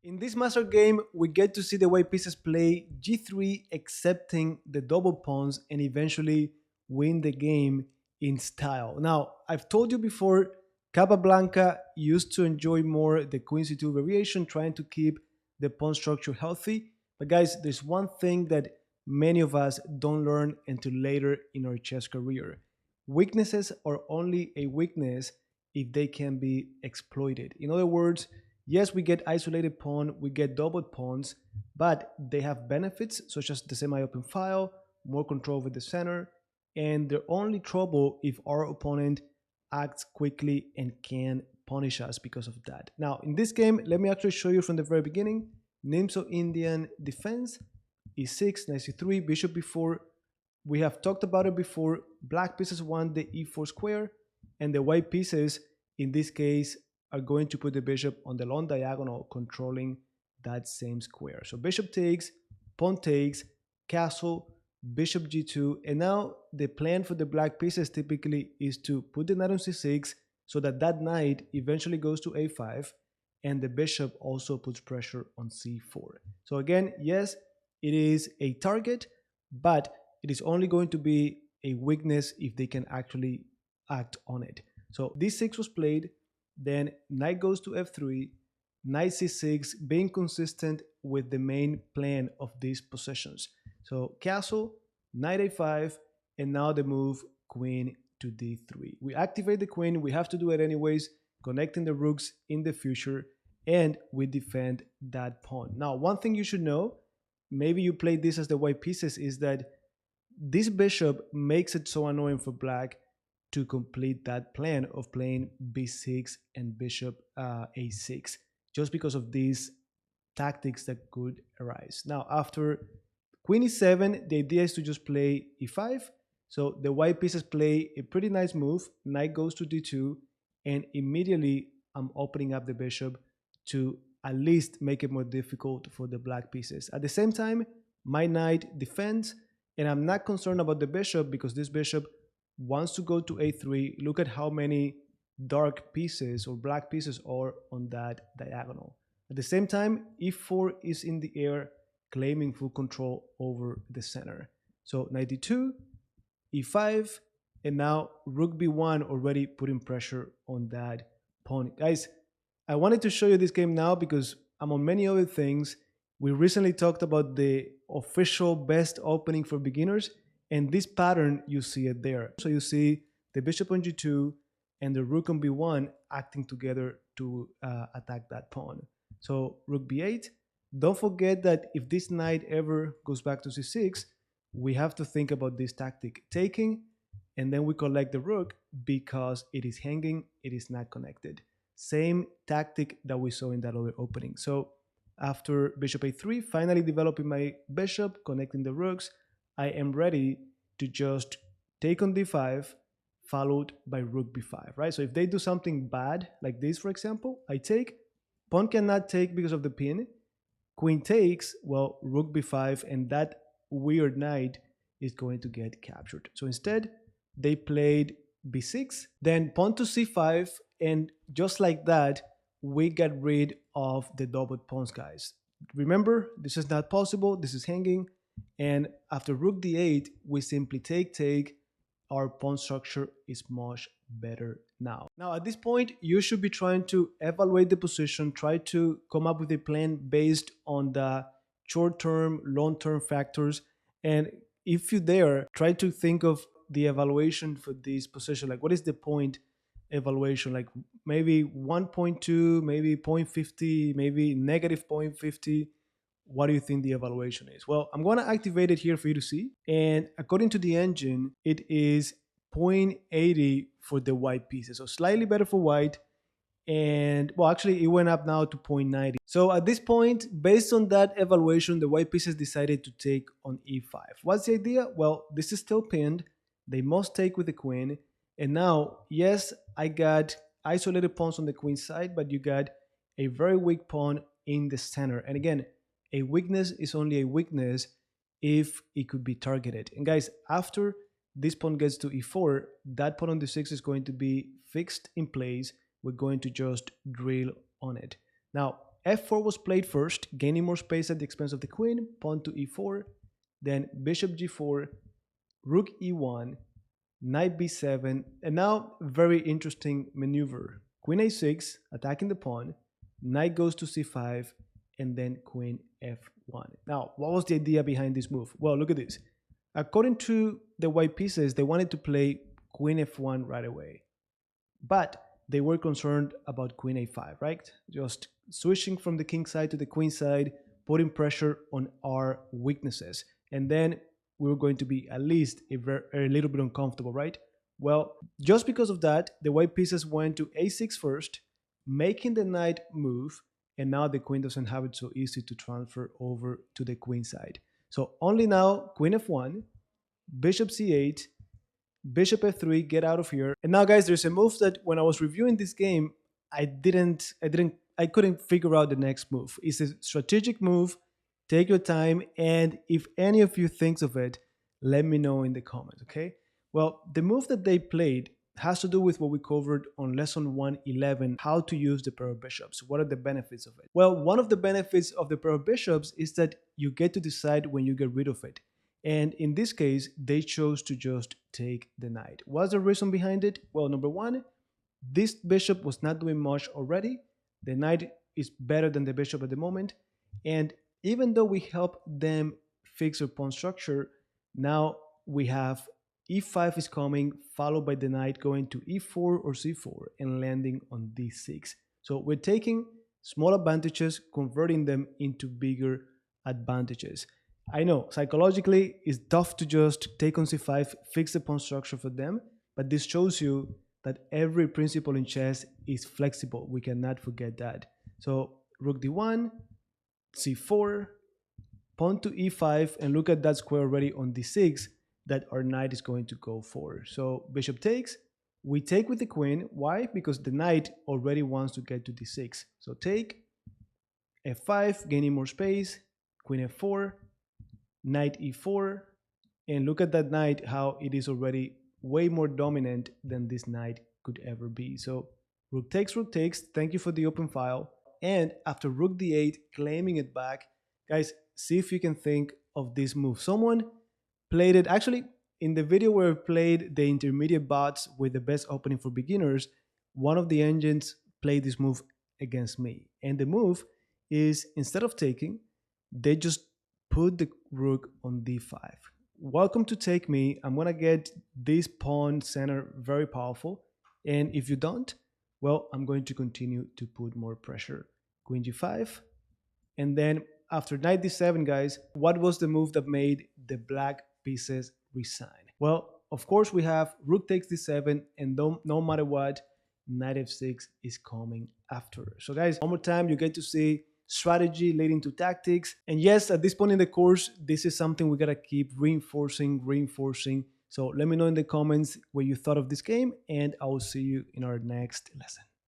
In this master game, we get to see the white pieces play g3, accepting the double pawns and eventually win the game in style. Now, I've told you before, Capablanca used to enjoy more the queen c2 variation, trying to keep the pawn structure healthy. But guys, there's one thing that many of us don't learn until later in our chess career. Weaknesses are only a weakness if they can be exploited. In other words, yes, we get isolated pawn, we get doubled pawns, but they have benefits such as the semi-open file, more control over the center, and they're only trouble if our opponent acts quickly and can punish us because of that. Now, in this game, let me actually show you from the very beginning. Nimzo-Indian Defense, e6, knight c3, bishop b4. We have talked about it before. Black pieces want the e4 square, and the white pieces, in this case, are going to put the bishop on the long diagonal, controlling that same square. So bishop takes, pawn takes, castle, bishop g2, and now the plan for the black pieces typically is to put the knight on c6 so that that knight eventually goes to a5, and the bishop also puts pressure on c4. So again, yes, it is a target, but it is only going to be a weakness if they can actually act on it. So d6 was played, then knight goes to f3, knight c6, being consistent with the main plan of these possessions. So castle, knight a5, and now the move queen to d3. We activate the queen, we have to do it anyways, connecting the rooks in the future, and we defend that pawn. Now, one thing you should know, maybe you played this as the white pieces, is that this bishop makes it so annoying for black to complete that plan of playing b6 and bishop a6, just because of these tactics that could arise. Now, after queen e7, the idea is to just play e5. So the white pieces play a pretty nice move. Knight goes to d2, and immediately I'm opening up the bishop to at least make it more difficult for the black pieces. At the same time, my knight defends, and I'm not concerned about the bishop because this bishop wants to go to a3. Look at how many dark pieces or black pieces are on that diagonal. At the same time, e4 is in the air, claiming full control over the center. So knight d2, e5, and now rook b1 already putting pressure on that pawn. Guys, I wanted to show you this game now because among many other things, we recently talked about the official best opening for beginners, and this pattern, you see it there. So you see the bishop on g2 and the rook on b1 acting together to attack that pawn. So rook b8. Don't forget that if this knight ever goes back to c6, we have to think about this tactic. Taking, and then we collect the rook because it is hanging, it is not connected. Same tactic that we saw in that other opening. So after bishop a3, finally developing my bishop, connecting the rooks, I am ready to just take on d5, followed by rook b5, right? So if they do something bad, like this, for example, I take, pawn cannot take because of the pin, queen takes, well, rook b5, and that weird knight is going to get captured. So instead, they played b6, then pawn to c5, and just like that, we get rid of the doubled pawns, guys. Remember, this is not possible, this is hanging, and after rook d8, we simply take. Our pawn structure is much better now. Now, at this point, you should be trying to evaluate the position, try to come up with a plan based on the short-term, long-term factors, and if you dare, try to think of the evaluation for this position. Like, what is the point evaluation? Like maybe 1.2, maybe 0.50, maybe negative 0.50. What do you think the evaluation is? Well, I'm going to activate it here for you to see. And according to the engine, it is 0.80 for the white pieces. So slightly better for white. And well, actually it went up now to 0.90. So at this point, based on that evaluation, the white pieces decided to take on e5. What's the idea? Well, this is still pinned. They must take with the queen. And now, yes, I got isolated pawns on the queen side, but you got a very weak pawn in the center. And again, a weakness is only a weakness if it could be targeted. And guys, after this pawn gets to e4, that pawn on d6 is going to be fixed in place. We're going to just drill on it. Now, f4 was played first, gaining more space at the expense of the queen, pawn to e4, then bishop g4, rook e1, knight b7, and now very interesting maneuver. Queen a6, attacking the pawn, knight goes to c5, and then queen f1. Now, what was the idea behind this move? Well, look at this. According to the white pieces, they wanted to play queen f1 right away. But they were concerned about queen a5, right? Just switching from the king side to the queen side, putting pressure on our weaknesses. And then we were going to be at least a little bit uncomfortable, right? Well, just because of that, the white pieces went to a6 first, making the knight move, and now the queen doesn't have it so easy to transfer over to the queen side. So only now, queen f1, bishop c8, bishop f3, get out of here. And now, guys, there's a move that when I was reviewing this game, I couldn't figure out the next move. It's a strategic move. Take your time, and if any of you thinks of it, let me know in the comments, okay? Well, the move that they played has to do with what we covered on lesson 111, how to use the pair of bishops. What are the benefits of it? Well, one of the benefits of the pair of bishops is that you get to decide when you get rid of it. And in this case, they chose to just take the knight. What's the reason behind it? Well, number one, this bishop was not doing much already. The knight is better than the bishop at the moment. And even though we help them fix their pawn structure, now we have e5 is coming, followed by the knight going to e4 or c4 and landing on d6. So we're taking small advantages, converting them into bigger advantages. I know, psychologically, it's tough to just take on c5, fix the pawn structure for them, but this shows you that every principle in chess is flexible. We cannot forget that. So rook d1, c4, pawn to e5, and look at that square already on d6 that our knight is going to go for. So bishop takes, we take with the queen. Why? Because the knight already wants to get to d6. So take, f5, gaining more space, queen f4, knight e4, and look at that knight, how it is already way more dominant than this knight could ever be. So rook takes, thank you for the open file. And after rook d8, claiming it back, guys, see if you can think of this move. Someone played it, actually, in the video where I played the intermediate bots with the best opening for beginners, one of the engines played this move against me. And the move is, instead of taking, they just put the rook on d5. Welcome to take me. I'm going to get this pawn center very powerful. And if you don't, well, I'm going to continue to put more pressure. Queen g5. And then after knight d7, guys, what was the move that made the black pieces resign? Well, of course, we have rook takes d7, and no matter what, knight f6 is coming after. So guys, one more time, you get to see strategy leading to tactics. And yes, at this point in the course, this is something we gotta keep reinforcing. So let me know in the comments what you thought of this game, and I will see you in our next lesson.